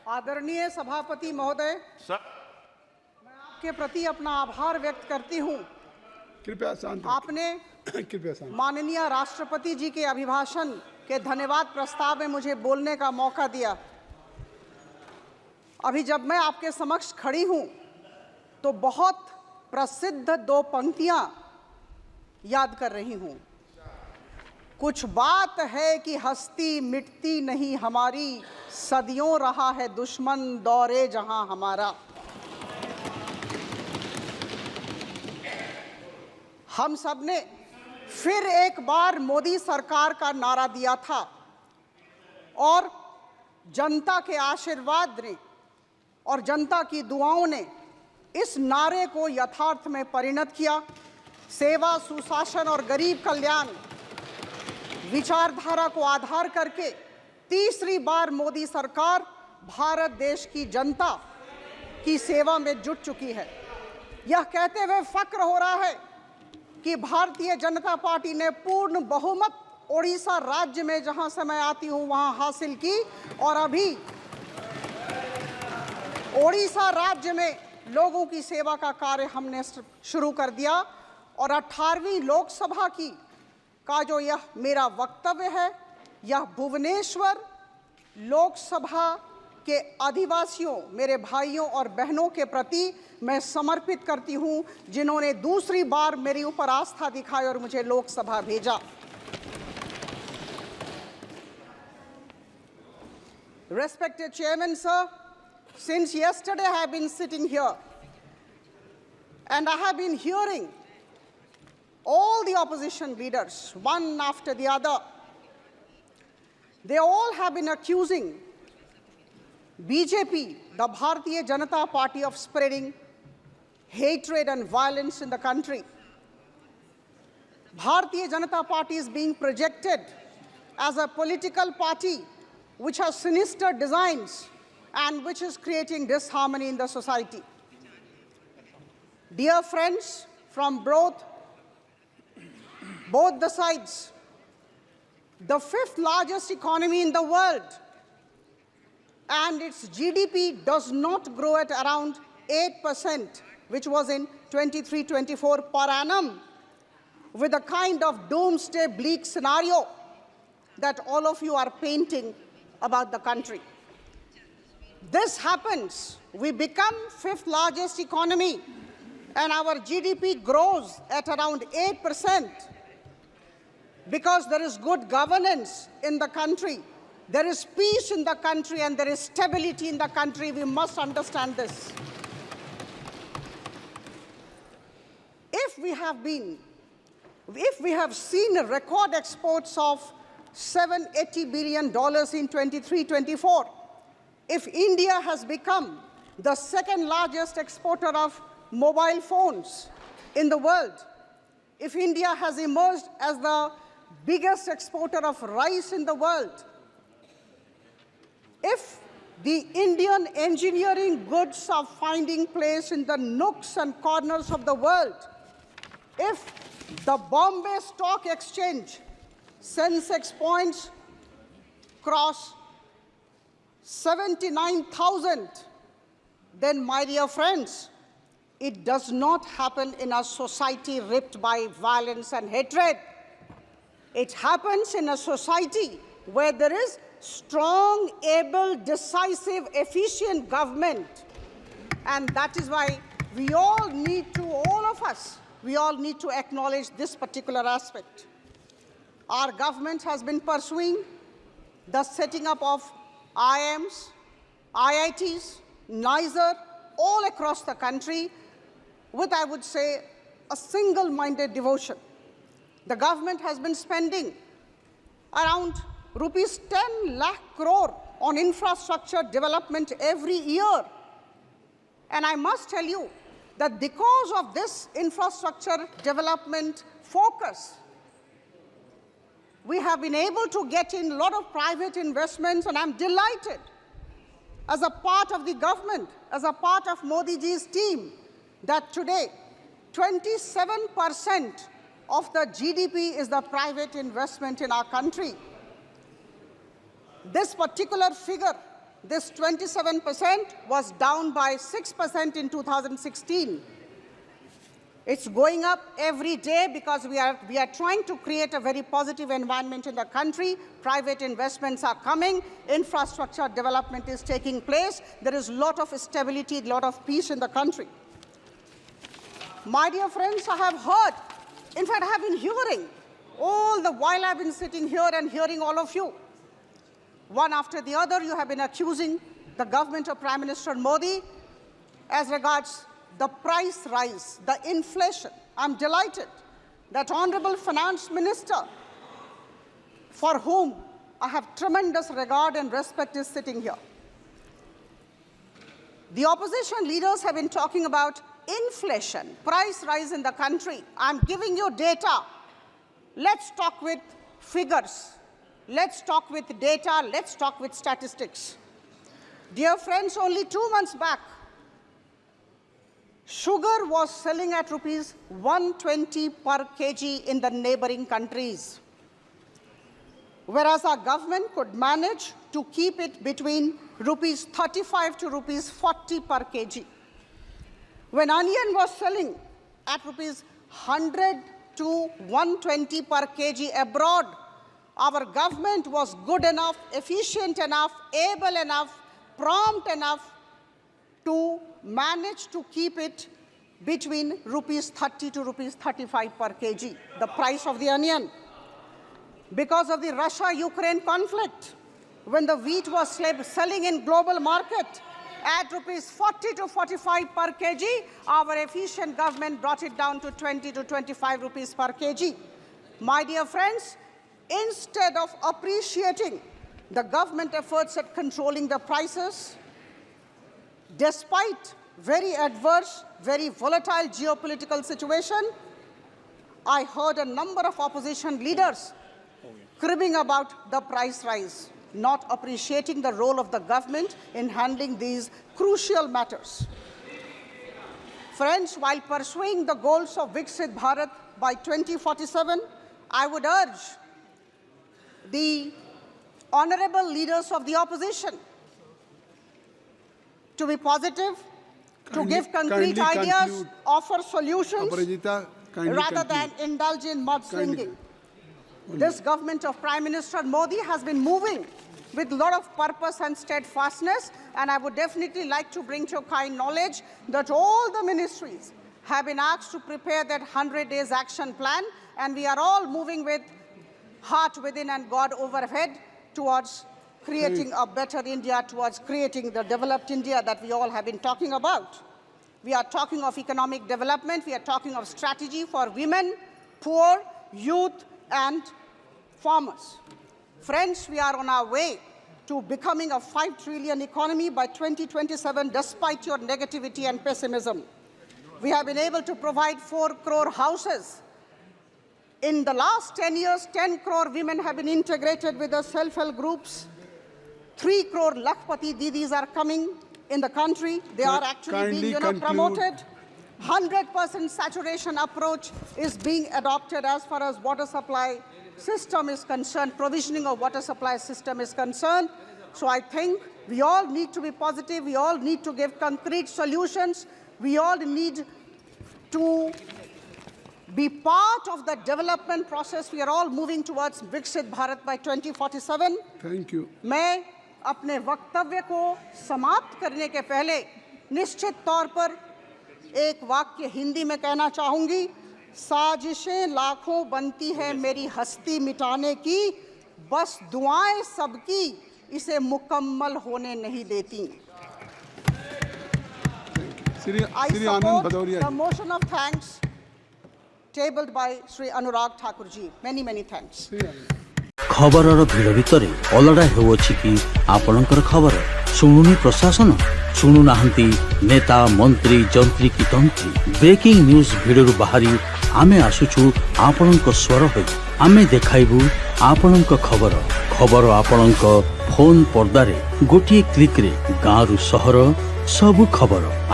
आदरणीय सभापति महोदय, मैं आपके प्रति अपना आभार व्यक्त करती हूं। कृपया शांत। आपने कृपया शांत। माननीय राष्ट्रपति जी के अभिभाषण के धन्यवाद प्रस्ताव में मुझे बोलने का मौका दिया। अभी जब मैं आपके समक्ष खड़ी हूं तो बहुत प्रसिद्ध दो पंक्तियां याद कर रही हूं। कुछ बात है कि हस्ती मिटती नहीं हमारी, सदियों रहा है दुश्मन दौरे जहां हमारा। हम सब ने फिर एक बार मोदी सरकार का नारा दिया था और जनता के आशीर्वाद ने और जनता की दुआओं ने इस नारे को यथार्थ में परिणत किया। सेवा, सुशासन और गरीब कल्याण विचारधारा को आधार करके तीसरी बार मोदी सरकार भारत देश की जनता की सेवा में जुट चुकी है। यह कहते हुए फक्र हो रहा है कि भारतीय जनता पार्टी ने पूर्ण बहुमत ओडिशा राज्य में, जहां से मैं आती हूं, वहां हासिल की और अभी ओडिशा राज्य में लोगों की सेवा का कार्य हमने शुरू कर दिया और 18वीं लोकसभा का जो यह मेरा वक्तव्य है, यह भुवनेश्वर लोकसभा के अधिवासियों, मेरे भाइयों और बहनों के प्रति मैं समर्पित करती हूं, जिन्होंने दूसरी बार मेरे ऊपर आस्था दिखाई और मुझे लोकसभा भेजा। Respected Chairman, sir, since yesterday I have been sitting here and I have been hearing all the opposition leaders, one after the other. They all have been accusing BJP, the Bharatiya Janata Party, of spreading hatred and violence in the country. Bharatiya Janata Party is being projected as a political party which has sinister designs and which is creating disharmony in the society. Dear friends from both the sides, the fifth largest economy in the world and its GDP does not grow at around 8%, which was in 23-24 per annum, with a kind of doomsday bleak scenario that all of you are painting about the country. This happens, we become fifth largest economy and our GDP grows at around 8%. Because there is good governance in the country, there is peace in the country, and there is stability in the country. We must understand this. If we have seen record exports of $780 billion in 23-24, if India has become the second largest exporter of mobile phones in the world, if India has emerged as the biggest exporter of rice in the world, if the Indian engineering goods are finding place in the nooks and corners of the world, if the Bombay Stock Exchange Sensex points cross 79,000, then, my dear friends, it does not happen in a society ripped by violence and hatred. It happens in a society where there is strong, able, decisive, efficient government. And that is why we all need to acknowledge this particular aspect. Our government has been pursuing the setting up of IIMs, IITs, NISER, all across the country with, I would say, a single-minded devotion. The government has been spending around rupees 10 lakh crore on infrastructure development every year. And I must tell you that because of this infrastructure development focus, we have been able to get in a lot of private investments, and I'm delighted as a part of the government, as a part of Modi ji's team, that today 27% of the GDP is the private investment in our country. This particular figure This 27% was down by 6% in 2016. It's going up every day because we are trying to create a very positive environment in the country. Private investments are coming. Infrastructure development is taking place. There is a lot of stability, a lot of peace in the country. My dear friends, I have heard, in fact, I have been hearing all the while I've been sitting here and hearing all of you. One after the other, you have been accusing the government of Prime Minister Modi as regards the price rise, the inflation. I'm delighted that Honorable Finance Minister, for whom I have tremendous regard and respect, is sitting here. The opposition leaders have been talking about inflation, price rise in the country. I'm giving you data. Let's talk with figures. Let's talk with data. Let's talk with statistics. Dear friends, only 2 months back, sugar was selling at rupees 120 per kg in the neighboring countries, whereas our government could manage to keep it between rupees 35 to rupees 40 per kg. When onion was selling at rupees 100 to 120 per kg abroad, our government was good enough, efficient enough, able enough, prompt enough to manage to keep it between rupees 30 to rupees 35 per kg, the price of the onion. Because of the Russia-Ukraine conflict, when the wheat was selling in global market at rupees 40 to 45 per kg, our efficient government brought it down to 20 to 25 rupees per kg. My dear friends, instead of appreciating the government efforts at controlling the prices, despite very adverse, very volatile geopolitical situation, I heard a number of opposition leaders cribbing about the price rise, not appreciating the role of the government in handling these crucial matters. Friends, while pursuing the goals of Viksit Bharat by 2047, I would urge the honorable leaders of the opposition to be positive, to give concrete ideas, offer solutions, rather than indulge in mudslinging. This government of Prime Minister Modi has been moving with a lot of purpose and steadfastness, and I would definitely like to bring to your kind knowledge that all the ministries have been asked to prepare that 100 days action plan, and we are all moving with heart within and God overhead towards creating a better India, towards creating the developed India that we all have been talking about. We are talking of economic development, we are talking of strategy for women, poor, youth, and farmers. Friends, we are on our way to becoming a 5 trillion economy by 2027, despite your negativity and pessimism. We have been able to provide 4 crore houses. In the last 10 years, 10 crore women have been integrated with the self-help groups. 3 crore Lakhpati Didis are coming in the country. They are actually being promoted. 100% saturation approach is being adopted as far as water supply system is concerned, provisioning of water supply system is concerned. So I think we all need to be positive. We all need to give concrete solutions. We all need to be part of the development process. We are all moving towards Viksit Bharat by 2047. Thank you. मैं अपने वक्तव्य को समाप्त करने के पहले निश्चित तौर पर एक वाक्य हिंदी में कहना चाहूंगी। साजिशें लाखों बनती है मेरी हस्ती मिटाने की, बस दुआएं सबकी इसे मुकम्मल होने नहीं देती। I support the motion of thanks tabled by Sri Anurag Thakur ji. Many, many thanks. खबरर भिड़ भितर अलड़ा हेउछि कि आपणकर खबर शुणुनी प्रशासन शुणु नाहंती नेता मंत्री जंत्री की तंत्री ब्रेकिंग न्यूज भिडरू बाहरी आमे आसुछु आपणक स्वर होई आमे देखाइबु आपणक खबर खबर आपणक फोन पर्दारे गोटिए क्लिक रे गाँरु सहर सबु खबर।